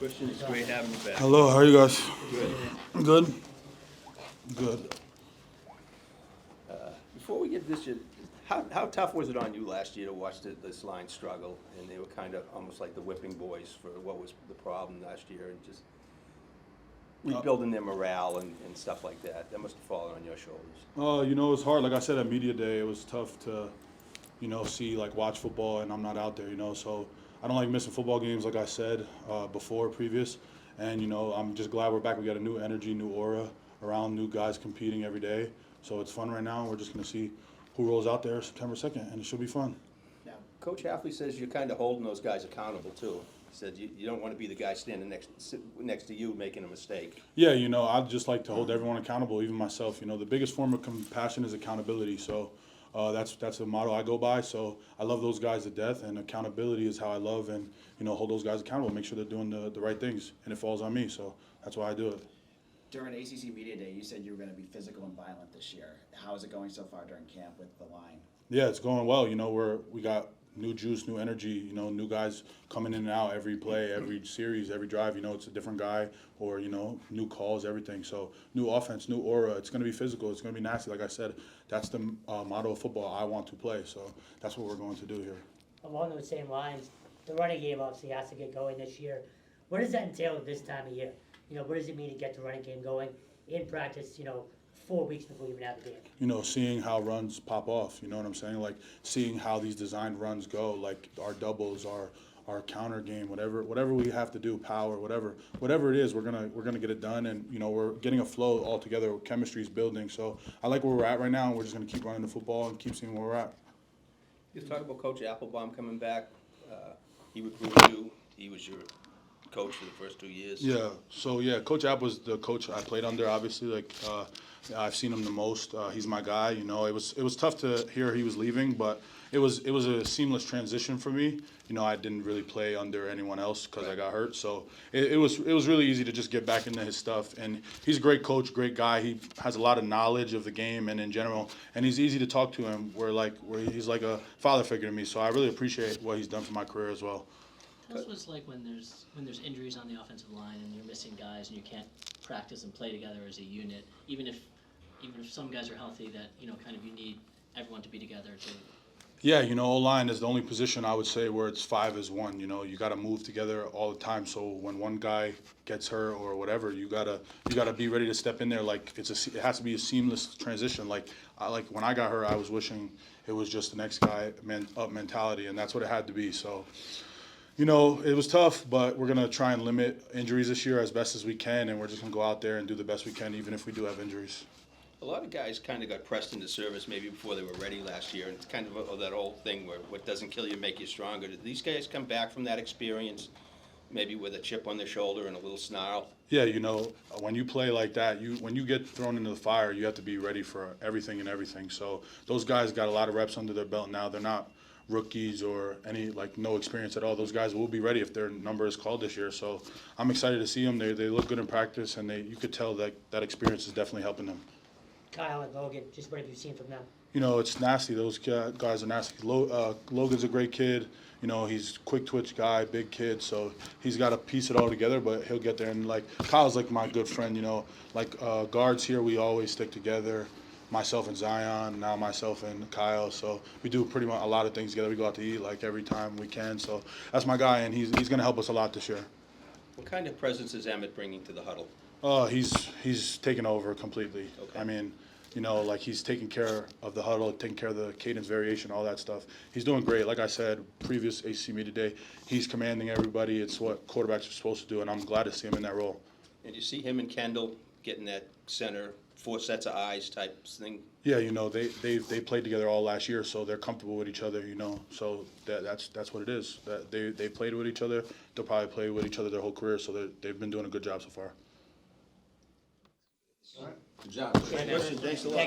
Christian, it's great having you back. Hello, how are you guys? Good. Good? Good. Before we get this, how tough was it on you last year to watch this line struggle? And they were kind of almost like the whipping boys for what was the problem last year, and just rebuilding their morale and stuff like that. That must have fallen on your shoulders. It was hard. Like I said at media day, it was tough to, see, like, watch football, and I'm not out there, so I don't like missing football games, like I said previous. And, I'm just glad we're back. We got a new energy, new aura around, new guys competing every day. So it's fun right now. We're just going to see who rolls out there September 2nd, and it should be fun. Now, Coach Halfley says you're kind of holding those guys accountable, too. He said you don't want to be the guy standing next to you making a mistake. Yeah, I'd just like to hold everyone accountable, even myself. The biggest form of compassion is accountability. So that's the motto I go by. So I love those guys to death, and accountability is how I love and, hold those guys accountable, make sure they're doing the right things, and it falls on me. So that's why I do it. During ACC Media Day, you said you were going to be physical and violent this year. How is it going so far during camp with the line? Yeah, it's going well. We got new juice, new energy, new guys coming in and out every play, every series, every drive. It's a different guy or, new calls, everything. So new offense, new aura. It's going to be physical. It's going to be nasty. Like I said, that's the motto of football I want to play. So that's what we're going to do here. Along those same lines, the running game obviously has to get going this year. What does that entail at this time of year? What does it mean to get the running game going in practice, 4 weeks before you even have the game? Seeing how runs pop off, you know what I'm saying? Like seeing how these designed runs go, like our doubles, our counter game, whatever we have to do, power, whatever it is, we're gonna get it done, and we're getting a flow all together. Chemistry's building, so I like where we're at right now, and we're just gonna keep running the football and keep seeing where we're at. You talk about Coach Applebaum coming back. He recruited you. He was your coach for the first 2 years. Yeah. So Coach App was the coach I played under. Obviously, I've seen him the most. He's my guy. It was tough to hear he was leaving, but it was a seamless transition for me. I didn't really play under anyone else because I got hurt. So it was really easy to just get back into his stuff. And he's a great coach, great guy. He has a lot of knowledge of the game and in general. And he's easy to talk to him. Where he's like a father figure to me. So I really appreciate what he's done for my career as well. Tell us what it's like when there's injuries on the offensive line and you're missing guys and you can't practice and play together as a unit. Even if some guys are healthy, that kind of you need everyone to be together to. Yeah, O-line is the only position I would say where it's 5 as 1. You got to move together all the time. So when one guy gets hurt or whatever, you gotta be ready to step in there. Like it has to be a seamless transition. Like when I got hurt, I was wishing it was just the next guy up mentality, and that's what it had to be. So. It was tough, but we're going to try and limit injuries this year as best as we can, and we're just going to go out there and do the best we can, even if we do have injuries. A lot of guys kind of got pressed into service maybe before they were ready last year, and it's kind of that old thing where what doesn't kill you make you stronger. Did these guys come back from that experience maybe with a chip on their shoulder and a little snarl? Yeah, when you play like that, when you get thrown into the fire, you have to be ready for everything and everything. So those guys got a lot of reps under their belt now. They're not rookies or no experience at all. Those guys will be ready if their number is called this year. So I'm excited to see them. They look good in practice, and you could tell that experience is definitely helping them. Kyle and Logan, just what have you seen from them? It's nasty. Those guys are nasty. Logan's a great kid. He's quick twitch guy, big kid, so he's got to piece it all together, but he'll get there. And Kyle's like my good friend. Guards here, we always stick together. Myself and Zion, now myself and Kyle. So we do pretty much a lot of things together. We go out to eat every time we can. So that's my guy, and he's going to help us a lot this year. What kind of presence is Emmett bringing to the huddle? He's taken over completely. Okay. I mean, he's taking care of the huddle, taking care of the cadence variation, all that stuff. He's doing great. Like I said, previous ACC media today, he's commanding everybody. It's what quarterbacks are supposed to do, and I'm glad to see him in that role. And you see him and Kendall getting that center 4 sets of eyes type thing? Yeah, they played together all last year, so they're comfortable with each other, So that's what it is. That they played with each other. They'll probably play with each other their whole career, so they've been doing a good job so far. All right. Good job. Thanks a lot.